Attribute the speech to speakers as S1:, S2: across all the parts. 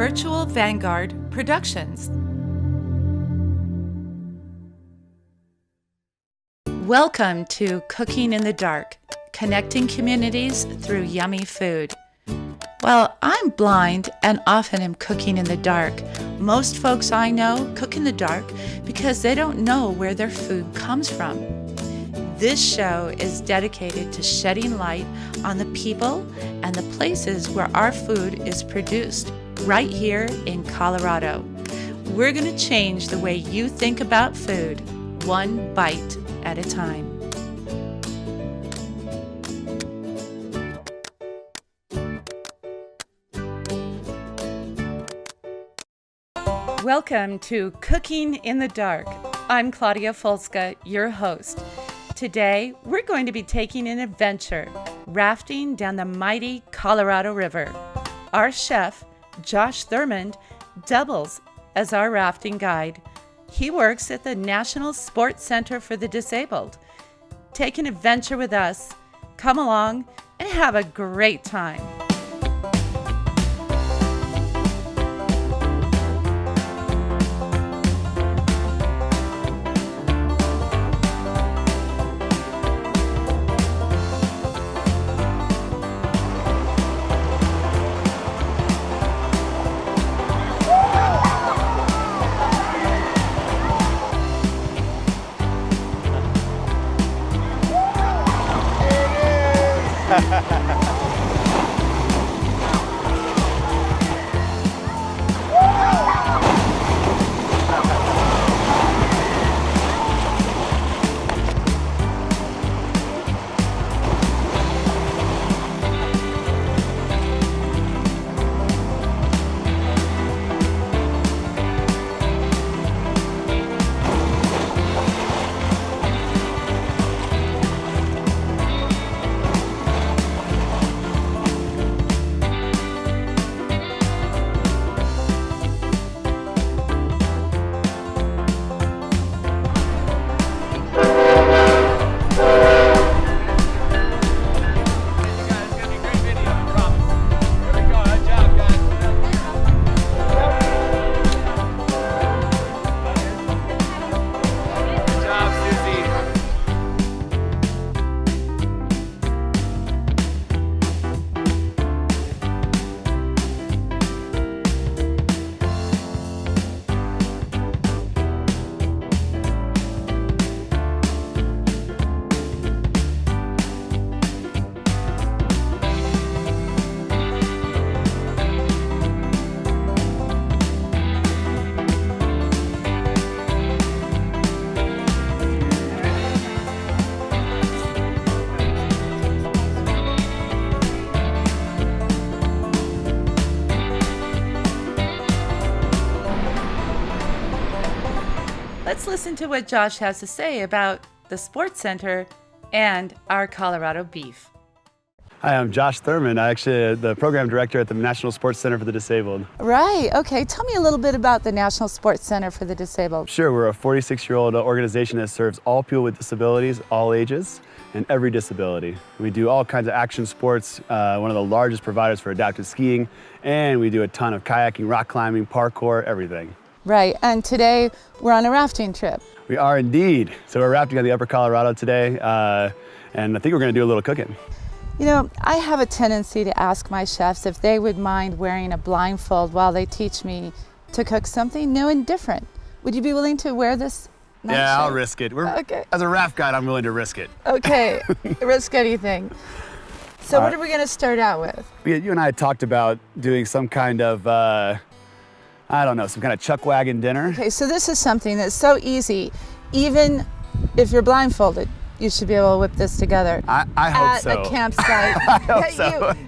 S1: Virtual Vanguard Productions. Welcome to Cooking in the Dark, connecting communities through yummy food. Well, I'm blind and often am cooking in the dark. Most folks I know cook in the dark because they don't know where their food comes from. This show is dedicated to shedding light on the people and the places where our food is produced, right here in Colorado. We're going to change the way you think about food, one bite at a time. Welcome to Cooking in the Dark. I'm Claudia Folska, your host. Today, we're going to be taking an adventure, rafting down the mighty Colorado River. Our chef, Josh Thurmond, doubles as our rafting guide. He works at the National Sports Center for the Disabled. Take an adventure with us, come along, and have a great time. Let's listen to what Josh has to say about the Sports Center and our Colorado beef.
S2: Hi, I'm Josh Thurmond. I'm actually the program director at the National Sports Center for the Disabled.
S1: Right, okay. Tell me a little bit about the National Sports Center for the Disabled.
S2: Sure, we're a 46-year-old organization that serves all people with disabilities, all ages, and every disability. We do all kinds of action sports, one of the largest providers for adaptive skiing, and we do a ton of kayaking, rock climbing, parkour, everything.
S1: Right, and today we're on a rafting trip.
S2: We are indeed. So we're rafting on the Upper Colorado today, and I think we're gonna do a little cooking.
S1: You know, I have a tendency to ask my chefs if they would mind wearing a blindfold while they teach me to cook something new and different. Would you be willing to wear this?
S2: Yeah, I'll risk it.
S1: Okay.
S2: As a raft guide, I'm willing to risk it.
S1: Okay, risk anything. So what are we gonna start out with?
S2: You and I had talked about doing some kind of, I don't know, some kind of chuck wagon dinner.
S1: Okay, so this is something that's so easy. Even if you're blindfolded, you should be able to whip this together.
S2: I hope so.
S1: At a campsite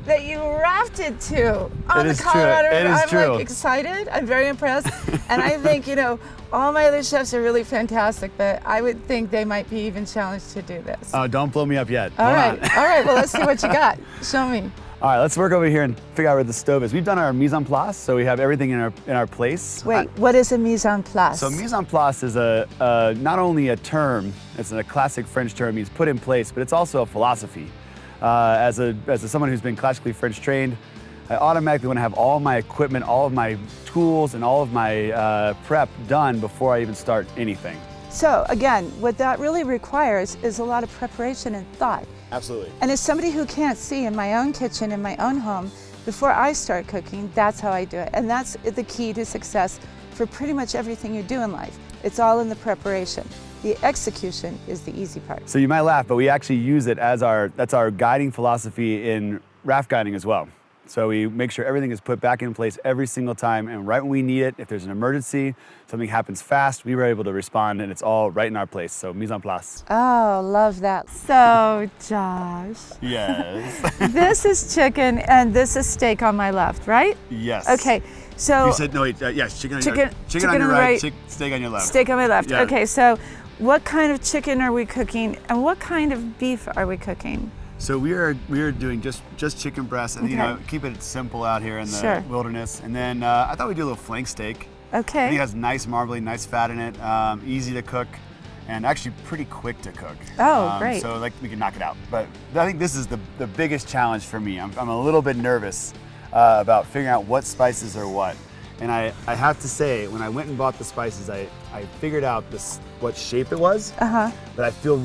S1: that you rafted to on the Colorado River. I'm
S2: true.
S1: like excited. I'm very impressed. And I think, you know, all my other chefs are really fantastic, but I would think they might be even challenged to do this.
S2: Oh, don't blow me up yet.
S1: All right, well, let's see what you got. Show me.
S2: All right, let's work over here and figure out where the stove is. We've done our mise en place, so we have everything in our place.
S1: Wait, what is a mise en place?
S2: So mise en place is not only a term, it's a classic French term, means put in place, but it's also a philosophy. As someone who's been classically French trained, I automatically want to have all of my equipment, all of my tools, and all of my prep done before I even start anything.
S1: So again, what that really requires is a lot of preparation and thought.
S2: Absolutely.
S1: And as somebody who can't see in my own kitchen, in my own home, before I start cooking, that's how I do it. And that's the key to success for pretty much everything you do in life. It's all in the preparation. The execution is the easy part.
S2: So you might laugh, but we actually use it as that's our guiding philosophy in raft guiding as well. So we make sure everything is put back in place every single time, and right when we need it, if there's an emergency, something happens fast, we were able to respond, and it's all right in our place. So mise en place.
S1: Oh, love that. So, Josh.
S2: Yes.
S1: This is chicken and this is steak on my left, right?
S2: Yes.
S1: Okay, so
S2: You said no. Wait, yes, chicken on
S1: Chicken-
S2: your
S1: chicken
S2: on
S1: on
S2: your
S1: the
S2: right,
S1: right.
S2: steak on your left.
S1: steak on my left.
S2: Yeah.
S1: Okay, so what kind of chicken are we cooking and what kind of beef are we cooking?
S2: So we are doing just chicken breast, and
S1: Okay.
S2: keep it simple out here in the
S1: Sure.
S2: wilderness. And then I thought we'd do a little flank steak. I think
S1: Okay.
S2: it has nice marbling, nice fat in it, easy to cook, and actually pretty quick to cook.
S1: Oh, great.
S2: So like we can knock it out. But I think this is the biggest challenge for me. I'm a little bit nervous about figuring out what spices are what. And I have to say, when I went and bought the spices, I figured out what shape it was.
S1: Uh-huh.
S2: But I feel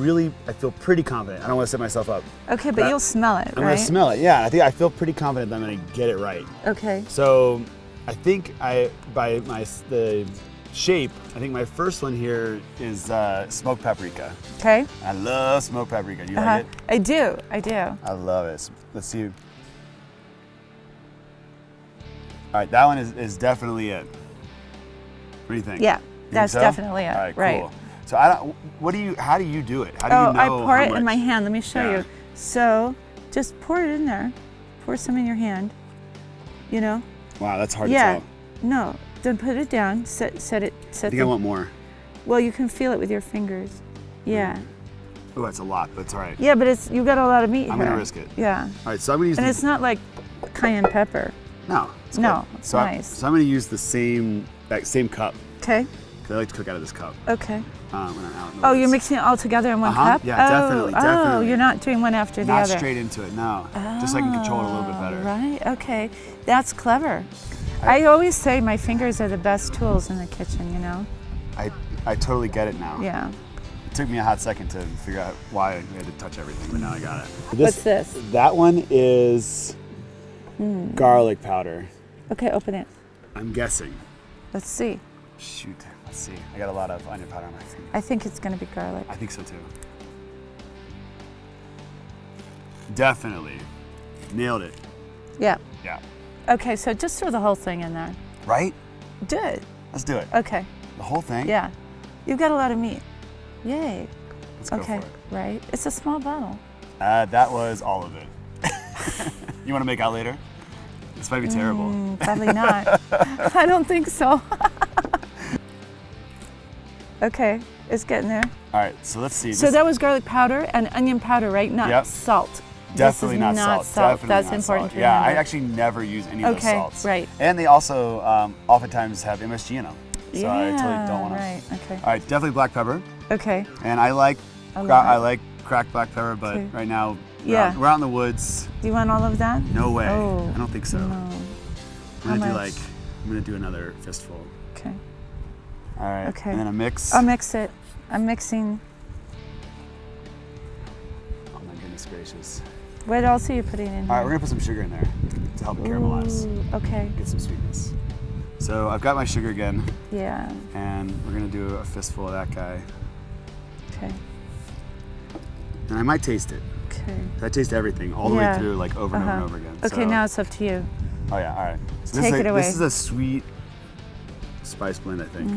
S2: pretty confident. I don't want to set myself up.
S1: Okay, but you'll smell it,
S2: I'm
S1: right?
S2: gonna smell it. Yeah, I feel pretty confident that I'm gonna get it right.
S1: Okay.
S2: So I think by the shape, I think my first one here is smoked paprika.
S1: Okay.
S2: I love smoked paprika. Do you like it?
S1: I do. I do.
S2: I love it. Let's see. All right, that one is definitely it. What do you think?
S1: Yeah,
S2: You think
S1: that's
S2: so?
S1: definitely it.
S2: All right,
S1: right.
S2: cool. So how do you do it? How do
S1: Oh,
S2: you know
S1: I pour
S2: how
S1: it in my
S2: much?
S1: hand. Let me show
S2: Yeah.
S1: you. So just pour it in there. Pour some in your hand. You know?
S2: Wow, that's hard
S1: Yeah.
S2: to tell.
S1: No. Then put it down. Set it.
S2: I think I want more.
S1: Well, you can feel it with your fingers. Yeah.
S2: Oh, that's a lot, but it's all right.
S1: Yeah, but you got a lot of meat
S2: I'm
S1: here.
S2: gonna risk it.
S1: Yeah.
S2: All right, so I'm gonna use
S1: And
S2: these.
S1: it's not like cayenne pepper.
S2: No, it's
S1: No,
S2: good.
S1: it's
S2: So
S1: nice.
S2: so I'm gonna use that same cup,
S1: Okay.
S2: because I like to cook out of this cup.
S1: Okay.
S2: When I'm out in the
S1: Oh, you're
S2: woods.
S1: mixing it all together in one
S2: Uh-huh.
S1: cup?
S2: Yeah,
S1: oh,
S2: definitely,
S1: Oh,
S2: definitely.
S1: you're not doing one after the
S2: Not
S1: other.
S2: straight into it, no. Just so I can control it a little bit better.
S1: Right, okay. That's clever. I always say my fingers are the best tools in the kitchen, you know?
S2: I totally get it now.
S1: Yeah.
S2: It took me a hot second to figure out why I had to touch everything, but now I got it.
S1: What's this?
S2: That one is garlic powder.
S1: Okay, open it.
S2: I'm guessing.
S1: Let's see.
S2: Shoot, let's see. I got a lot of onion powder on my finger.
S1: I think it's gonna be garlic.
S2: I think so too. Definitely. Nailed it.
S1: Yeah.
S2: Yeah.
S1: Okay, so just throw the whole thing in there.
S2: Right?
S1: Do it.
S2: Let's do it.
S1: Okay.
S2: The whole thing?
S1: Yeah. You've got a lot of meat. Yay.
S2: Let's go
S1: Okay,
S2: for it.
S1: right. It's a small bottle.
S2: That was all of it. You want to make out later? This might be terrible.
S1: Probably not. I don't think so. Okay, it's getting there.
S2: All right, so let's see.
S1: So that was garlic powder and onion powder, right? Not
S2: Yep.
S1: salt.
S2: Definitely
S1: this is
S2: not salt. Definitely
S1: That's
S2: not
S1: important
S2: salt.
S1: to
S2: Yeah, I
S1: remember.
S2: actually never use any of those
S1: Okay,
S2: salts.
S1: right.
S2: And they also oftentimes have MSG in them. So I totally don't want to.
S1: Right. Okay.
S2: All right, definitely black pepper.
S1: Okay.
S2: And I like
S1: love it.
S2: cracked black pepper, but
S1: Okay.
S2: right now
S1: Yeah.
S2: we're out in the woods.
S1: Do you want all of that?
S2: No way.
S1: Oh,
S2: I don't think so.
S1: No.
S2: I'm
S1: How
S2: gonna
S1: much?
S2: I'm gonna do another fistful.
S1: Okay.
S2: All right.
S1: Okay.
S2: And then a mix.
S1: I'll mix it. I'm mixing.
S2: Oh my goodness gracious.
S1: What else are you putting in?
S2: All right, we're gonna put some sugar in there to help it caramelize,
S1: Ooh, okay.
S2: get some sweetness. So I've got my sugar again,
S1: Yeah.
S2: and we're gonna do a fistful of that guy.
S1: Okay.
S2: And I might taste it.
S1: Okay.
S2: I taste everything all the way
S1: Yeah.
S2: through, like over and over and over again.
S1: Okay,
S2: So-
S1: now it's up to you.
S2: Oh yeah, all right. So
S1: Take
S2: this is
S1: it away.
S2: This is a sweet spice blend, I think.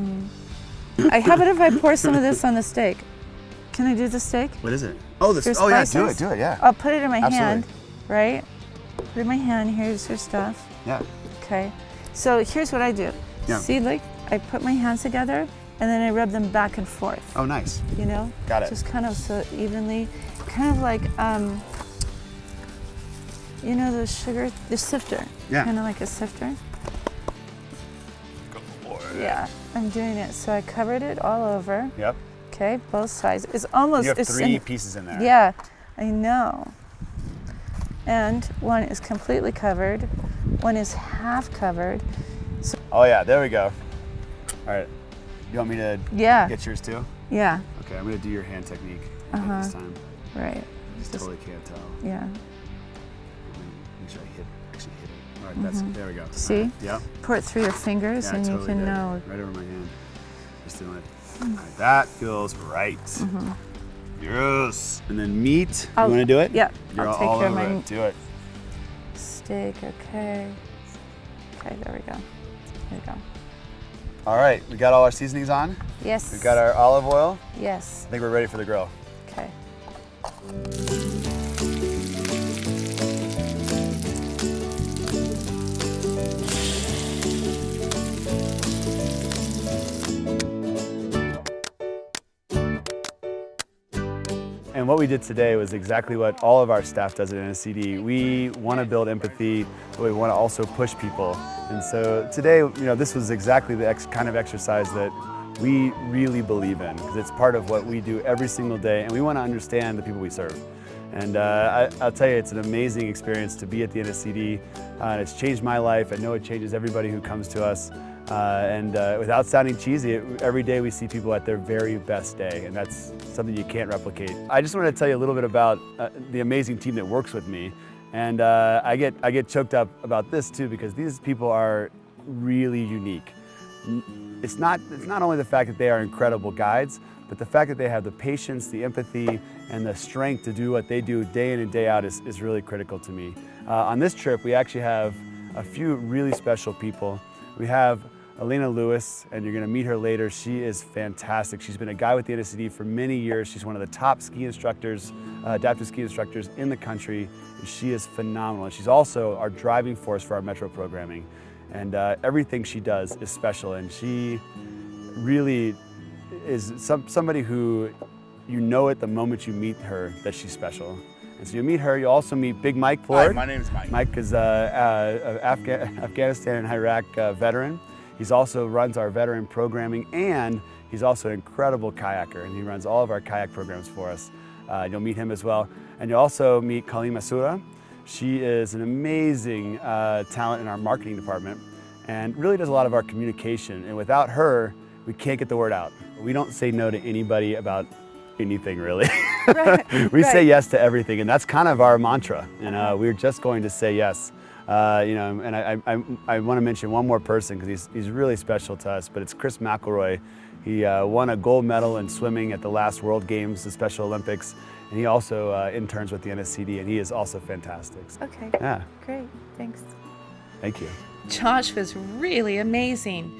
S1: How about if I pour some of this on the steak? Can I do the steak?
S2: What is it? Oh, this.
S1: Your
S2: Oh yeah,
S1: spices?
S2: do it, yeah.
S1: I'll put it in my
S2: Absolutely.
S1: hand, right? Put it in my hand. Here's your stuff.
S2: Yeah.
S1: Okay. So here's what I do.
S2: Yeah.
S1: See, like I put my hands together and then I rub them back and forth.
S2: Oh, nice.
S1: You know?
S2: Got it.
S1: Just kind of so evenly, kind of like you know the sugar, the sifter.
S2: Yeah.
S1: Kind of like a sifter.
S2: Go for it.
S1: Yeah. I'm doing it. So I covered it all over.
S2: Yep.
S1: Okay, both sides. It's almost.
S2: You have
S1: it's
S2: 3
S1: in-
S2: pieces in there.
S1: Yeah, I know. And one is completely covered. one is half covered.
S2: Oh yeah, there we go. All right, you want me to
S1: Yeah.
S2: get yours too?
S1: Yeah,
S2: Okay, I'm gonna do your hand technique this time.
S1: right.
S2: Just totally can't tell.
S1: Yeah.
S2: Make sure I actually hit it. All right, there we go.
S1: See?
S2: All right, yep.
S1: Pour it through your fingers
S2: Yeah,
S1: and
S2: I
S1: you
S2: totally
S1: can
S2: did.
S1: know.
S2: Right over my hand. Just doing it. All right, that feels right. Yes. And then meat.
S1: I'll-
S2: You want to do it?
S1: Yep,
S2: You're
S1: I'll take
S2: all
S1: care of
S2: over
S1: my
S2: it. Do it.
S1: steak, okay. Okay, there we go. There we go.
S2: All right, we got all our seasonings on.
S1: Yes.
S2: We've got our olive oil.
S1: Yes,
S2: I think we're ready for the grill.
S1: okay.
S2: And what we did today was exactly what all of our staff does at NSCD. We want to build empathy, but we want to also push people. And so today, this was exactly the kind of exercise that we really believe in, because it's part of what we do every single day, and we want to understand the people we serve. And I'll tell you, it's an amazing experience to be at the NSCD. And it's changed my life. I know it changes everybody who comes to us. Without sounding cheesy, every day we see people at their very best day, and that's something you can't replicate. I just wanted to tell you a little bit about the amazing team that works with me. And I get choked up about this too, because these people are really unique. It's not only the fact that they are incredible guides, but the fact that they have the patience, the empathy, and the strength to do what they do day in and day out is really critical to me. On this trip, we actually have a few really special people. We have Elena Lewis, and you're gonna meet her later. She is fantastic. She's been a guide with the NSCD for many years. She's one of the top ski instructors, adaptive ski instructors in the country. She is phenomenal. And she's also our driving force for our Metro programming. And everything she does is special, and she really is somebody who you know at the moment you meet her that she's special. And so you meet her, you also meet Big Mike Ford.
S3: Hi, my name is Mike.
S2: Mike is an Afghanistan and Iraq veteran. He's also runs our veteran programming, and he's also an incredible kayaker, and he runs all of our kayak programs for us. You'll meet him as well. And you'll also meet Colleen Masura. She is an amazing talent in our marketing department and really does a lot of our communication. And without her, we can't get the word out. We don't say no to anybody about anything, really.
S1: Right,
S2: We say
S1: right.
S2: yes to everything, and that's kind of our mantra. And we're just going to say yes. And I want to mention one more person, because he's really special to us, but it's Chris McElroy. He won a gold medal in swimming at the last World Games, the Special Olympics, and he also interns with the NSCD, and he is also fantastic.
S1: Okay,
S2: Yeah,
S1: great, thanks.
S2: thank you.
S1: Josh was really amazing.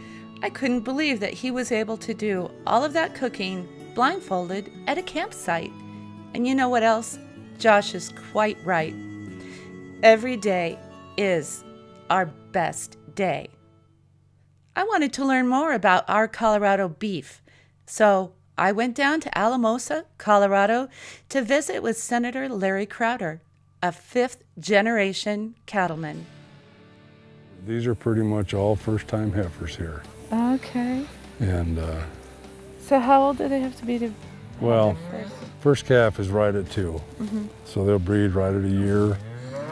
S1: I couldn't believe that he was able to do all of that cooking blindfolded at a campsite. And you know what else? Josh is quite right. Every day is our best day. I wanted to learn more about our Colorado beef, so I went down to Alamosa, Colorado, to visit with Senator Larry Crowder, a fifth-generation cattleman.
S4: These are pretty much all first-time heifers here.
S1: Okay.
S4: And,
S1: So how old do they have to be to
S4: well, first calf is right at 2. So they'll breed right at a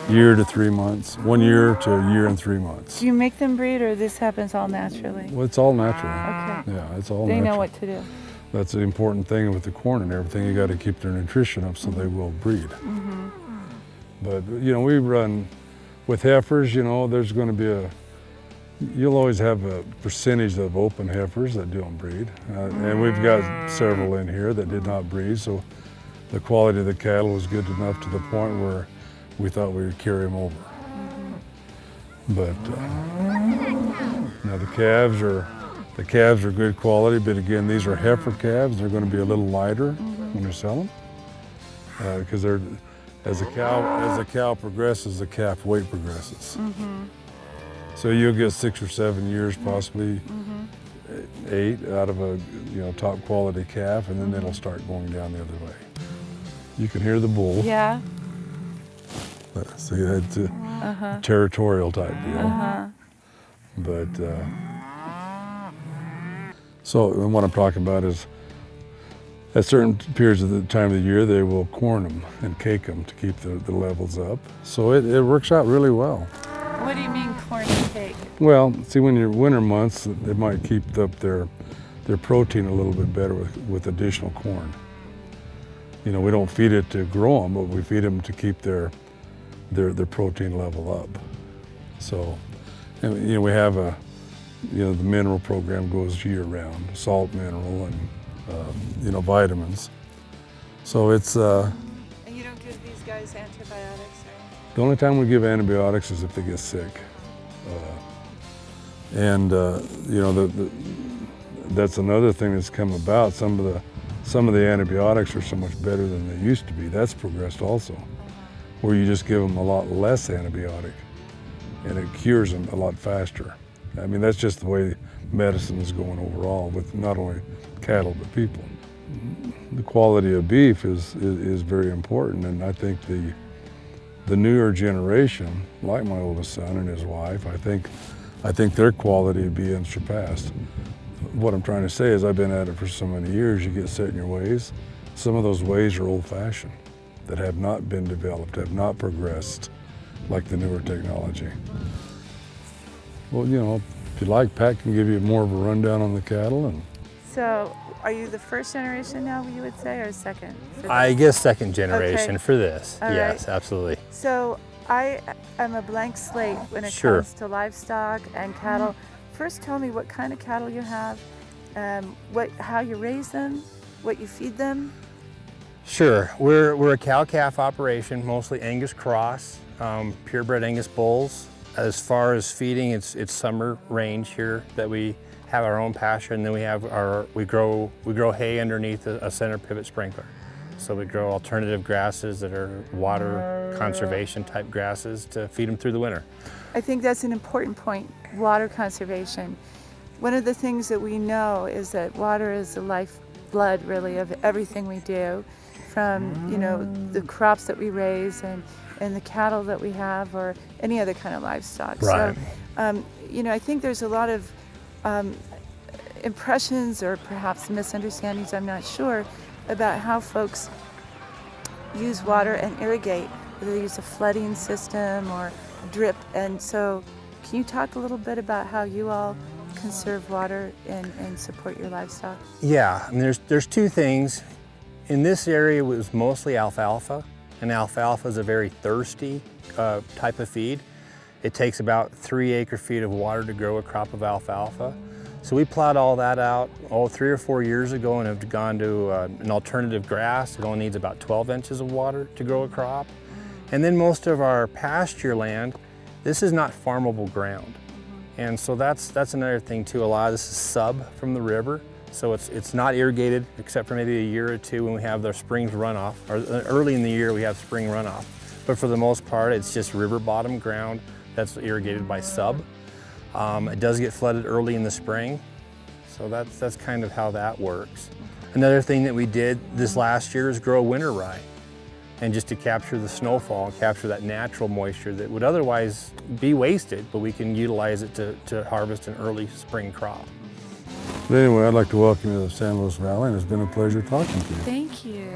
S4: year to 3 months, 1 year to a year and 3 months.
S1: Do you make them breed, or this happens all naturally?
S4: Well, it's all natural.
S1: Okay.
S4: Yeah, it's all
S1: They
S4: natural.
S1: know what to do.
S4: That's the important thing with the corn and everything. You got to keep their nutrition up so they will breed. But, we run with heifers, there's going to be you'll always have a percentage of open heifers that don't breed. And we've got several in here that did not breed, so the quality of the cattle was good enough to the point where we thought we would carry them over. But now the calves are good quality, but again, these are heifer calves. They're going to be a little lighter when you sell them, because as the cow progresses, the calf weight progresses. So you'll get 6 or 7 years, possibly 8 out of a top quality calf, and then it'll start going down the other way. You can hear the bull.
S1: Yeah.
S4: See, that's a territorial type deal. But so and what I'm talking about is at certain periods of the time of the year, they will corn them and cake them to keep the levels up. So it works out really well.
S1: What do you mean corn intake?
S4: Well, see, when you're winter months, they might keep up their protein a little bit better with additional corn. You know, we don't feed it to grow them, but we feed them to keep their protein level up. So, and, you know, we have the mineral program goes year round, salt, mineral, and you know, vitamins. So it's.
S1: And you don't give these guys antibiotics, or?
S4: The only time we give antibiotics is if they get sick. You know, that's another thing that's come about. Some of the antibiotics are so much better than they used to be. That's progressed also, where you just give them a lot less antibiotic and it cures them a lot faster. I mean, that's just the way medicine is going overall with not only cattle but people. The quality of beef is very important, and I think the newer generation, like my oldest son and his wife, I think their quality is being surpassed. What I'm trying to say is I've been at it for so many years, you get set in your ways. Some of those ways are old-fashioned, that have not been developed, have not progressed like the newer technology. Well, you know, if you like, Pat can give you more of a rundown on the cattle.
S1: So, are you the first generation now, you would say, or second?
S3: I guess second generation
S1: Okay.
S3: for this.
S1: All
S3: yes,
S1: right.
S3: absolutely.
S1: So, I am a blank slate when it
S3: Sure.
S1: comes to livestock and cattle. First, tell me what kind of cattle you have, how you raise them, what you feed them.
S3: Sure. We're a cow-calf operation, mostly Angus cross, purebred Angus bulls. As far as feeding, it's summer range here that we have our own pasture, and then we grow hay underneath a center pivot sprinkler. So we grow alternative grasses that are water conservation type grasses to feed them through the winter.
S1: I think that's an important point, water conservation. One of the things that we know is that water is the lifeblood, really, of everything we do, from, you know, the crops that we raise and the cattle that we have, or any other kind of livestock.
S3: Right.
S1: So, you know, I think there's a lot of impressions or perhaps misunderstandings, I'm not sure, about how folks use water and irrigate, whether they use a flooding system or drip. And so, can you talk a little bit about how you all conserve water and support your livestock?
S3: Yeah, I mean, there's two things. In this area, it was mostly alfalfa, and alfalfa is a very thirsty type of feed. It takes about 3 acre-feet of water to grow a crop of alfalfa. So we plowed all that out 3 or 4 years ago and have gone to an alternative grass. It only needs about 12 inches of water to grow a crop. And then most of our pasture land, this is not farmable ground. And so that's another thing too. A lot of this is sub from the river. So it's not irrigated except for maybe a year or two when we have the springs runoff, or early in the year we have spring runoff. But for the most part, it's just river bottom ground that's irrigated by sub. It does get flooded early in the spring. So that's kind of how that works. Another thing that we did this last year is grow winter rye. And just to capture the snowfall, capture that natural moisture that would otherwise be wasted, but we can utilize it to harvest an early spring crop.
S4: But anyway, I'd like to welcome you to the San Luis Valley, and it's been a pleasure talking to you.
S1: Thank you.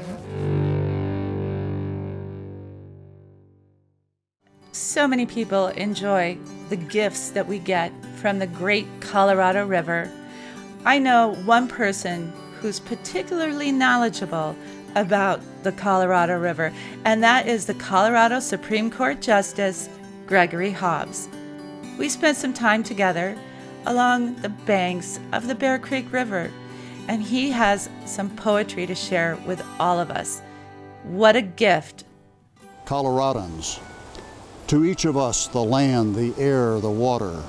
S1: So many people enjoy the gifts that we get from the great Colorado River. I know one person who's particularly knowledgeable about the Colorado River, and that is the Colorado Supreme Court Justice Gregory Hobbs. We spent some time together along the banks of the Bear Creek River, and he has some poetry to share with all of us. What a gift.
S5: Coloradans, to each of us the land, the air, the water,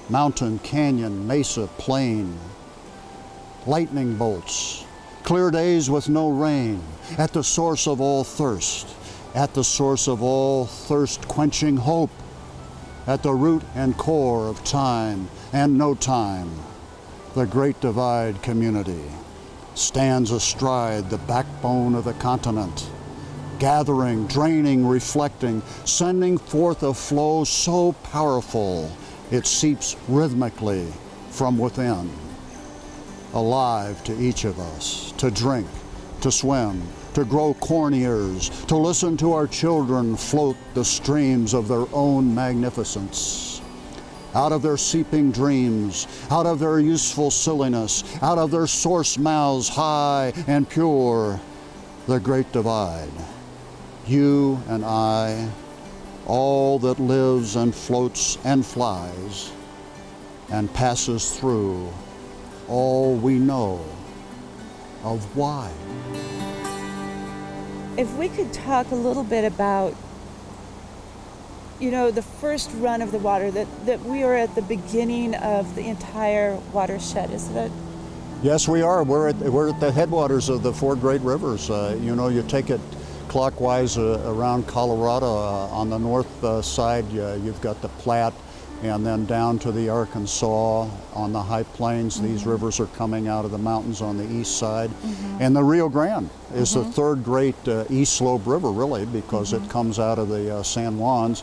S5: mountain, canyon, mesa, plain, lightning bolts, clear days with no rain, at the source of all thirst, at the source of all thirst-quenching hope, at the root and core of time and no time, the Great Divide community stands astride the backbone of the continent, gathering, draining, reflecting, sending forth a flow so powerful it seeps rhythmically from within, alive to each of us, to drink, to swim, to grow corn ears, to listen to our children float the streams of their own magnificence. out of their seeping dreams, out of their useful silliness, out of their source mouths high and pure, the great divide. You and I, all that lives and floats and flies and passes through, all we know of why.
S1: If we could talk a little bit about, you know, the first run of the water, that we are at the beginning of the entire watershed, is that?
S5: Yes, we are. We're at the headwaters of the four great rivers. You know, you take it clockwise around Colorado. On the north side, you've got the Platte, and then down to the Arkansas on the high plains. These rivers are coming out of the mountains on the east side. And the Rio Grande is the third great east slope river, really, because it comes out of the San Juans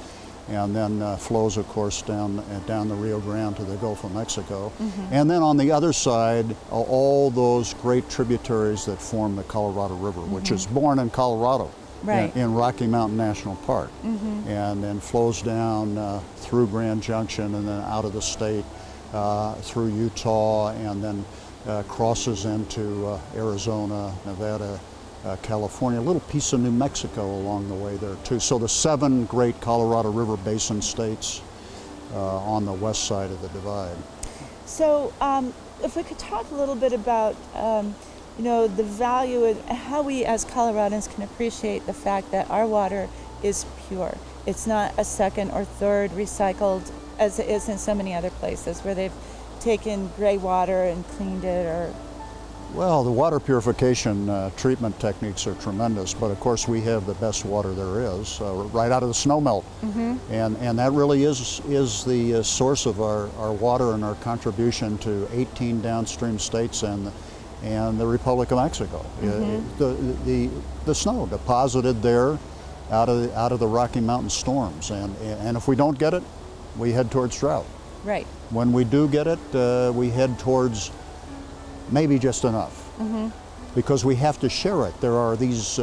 S5: and then flows, of course, down the Rio Grande to the Gulf of Mexico. And then on the other side, all those great tributaries that form the Colorado River, which is born in Colorado.
S1: Right.
S5: In Rocky Mountain National Park, and then flows down through Grand Junction and then out of the state through Utah, and then crosses into Arizona, Nevada, California, a little piece of New Mexico along the way there too. So the 7 great Colorado River Basin states on the west side of the divide.
S1: So if we could talk a little bit about you know, the value and how we as Coloradans can appreciate the fact that our water is pure. It's not a second or third recycled as it is in so many other places where they've taken gray water and cleaned it or...
S5: Well, the water purification treatment techniques are tremendous, but of course we have the best water there is, right out of the snowmelt. And that really is the source of our water and our contribution to 18 downstream states and the Republic of Mexico. The snow deposited there out of the Rocky Mountain storms, and if we don't get it, we head towards drought.
S1: Right.
S5: When we do get it, we head towards maybe just enough, because we have to share it. There are these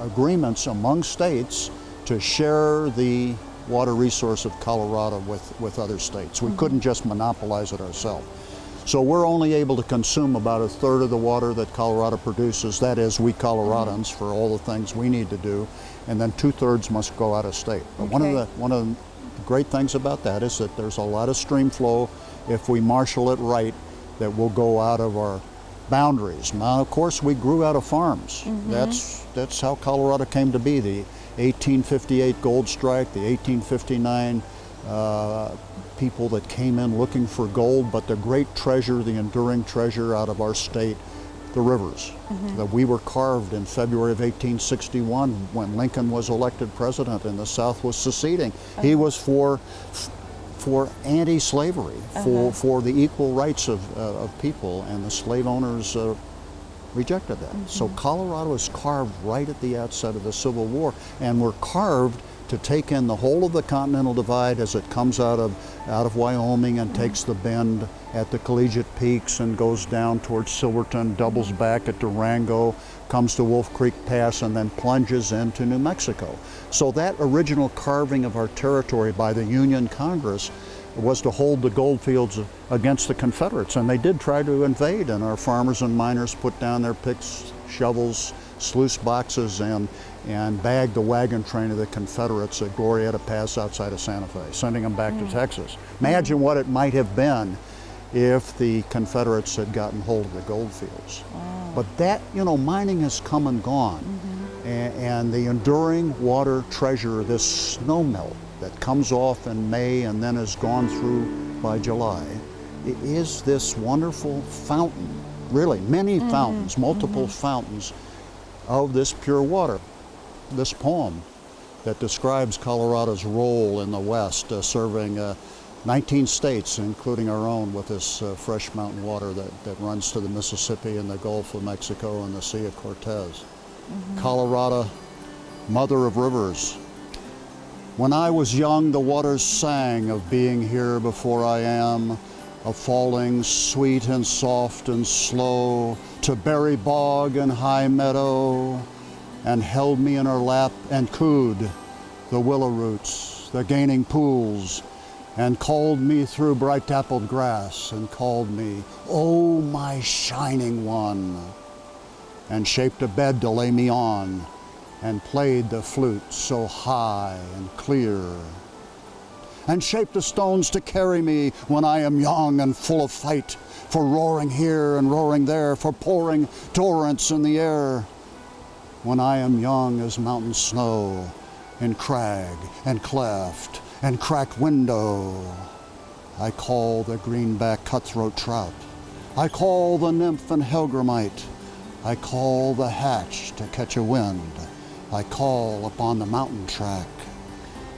S5: agreements among states to share the water resource of Colorado with other states. We couldn't just monopolize it ourselves. So we're only able to consume about 1/3 of the water that Colorado produces, that is, we Coloradans, for all the things we need to do, and then 2/3 must go out of state. But one of the great things about that is that there's a lot of stream flow, if we marshal it right, that will go out of our boundaries. Now, of course, we grew out of farms. That's how Colorado came to be. The 1858 gold strike, the 1859 people that came in looking for gold, but the great treasure, the enduring treasure out of our state, the rivers. That we were carved in February of 1861 when Lincoln was elected president and the South was seceding. He was for anti-slavery, for the equal rights of people, and the slave owners rejected that. So Colorado is carved right at the outset of the Civil War, and we're carved to take in the whole of the Continental Divide as it comes out of Wyoming and takes the bend at the Collegiate Peaks and goes down towards Silverton, doubles back at Durango, comes to Wolf Creek Pass, and then plunges into New Mexico. So that original carving of our territory by the Union Congress was to hold the gold fields against the Confederates, and they did try to invade, and our farmers and miners put down their picks, shovels, sluice boxes, and bagged the wagon train of the Confederates at Glorieta Pass outside of Santa Fe, sending them back to Texas. Imagine what it might have been if the Confederates had gotten hold of the gold fields. But that, you know, mining has come and gone, and the enduring water treasure, this snowmelt that comes off in May and then is gone through by July, it is this wonderful fountain, really many fountains, multiple fountains of this pure water. This poem that describes Colorado's role in the West, serving 19 states, including our own, with this fresh mountain water that runs to the Mississippi and the Gulf of Mexico and the Sea of Cortez. Colorado, mother of rivers. When I was young, the waters sang of being here before I am, of falling sweet and soft and slow to berry bog and high meadow, and held me in her lap and cooed the willow roots, the gaining pools, and called me through bright dappled grass, and called me, "Oh, my shining one," and shaped a bed to lay me on, and played the flute so high and clear, and shaped the stones to carry me when I am young and full of fight, for roaring here and roaring there, for pouring torrents in the air, when I am young as mountain snow, in crag and cleft and cracked window. I call the greenback cutthroat trout, I call the nymph and hellgrammite, I call the hatch to catch a wind, I call upon the mountain track,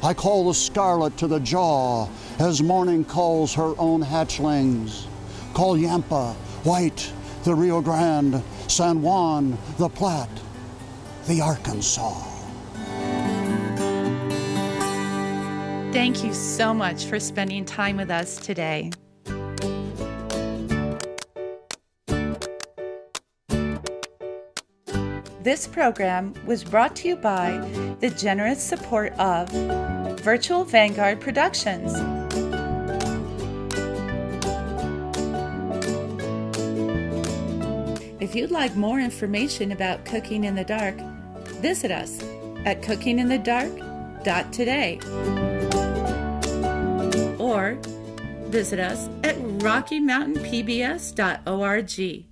S5: I call the scarlet to the jaw, as morning calls her own hatchlings, call Yampa, White, the Rio Grande, San Juan, the Platte, the Arkansas.
S1: Thank you so much for spending time with us today. This program was brought to you by the generous support of Virtual Vanguard Productions. If you'd like more information about Cooking in the Dark, visit us at cookinginthedark.today or visit us at RockyMountainPBS.org.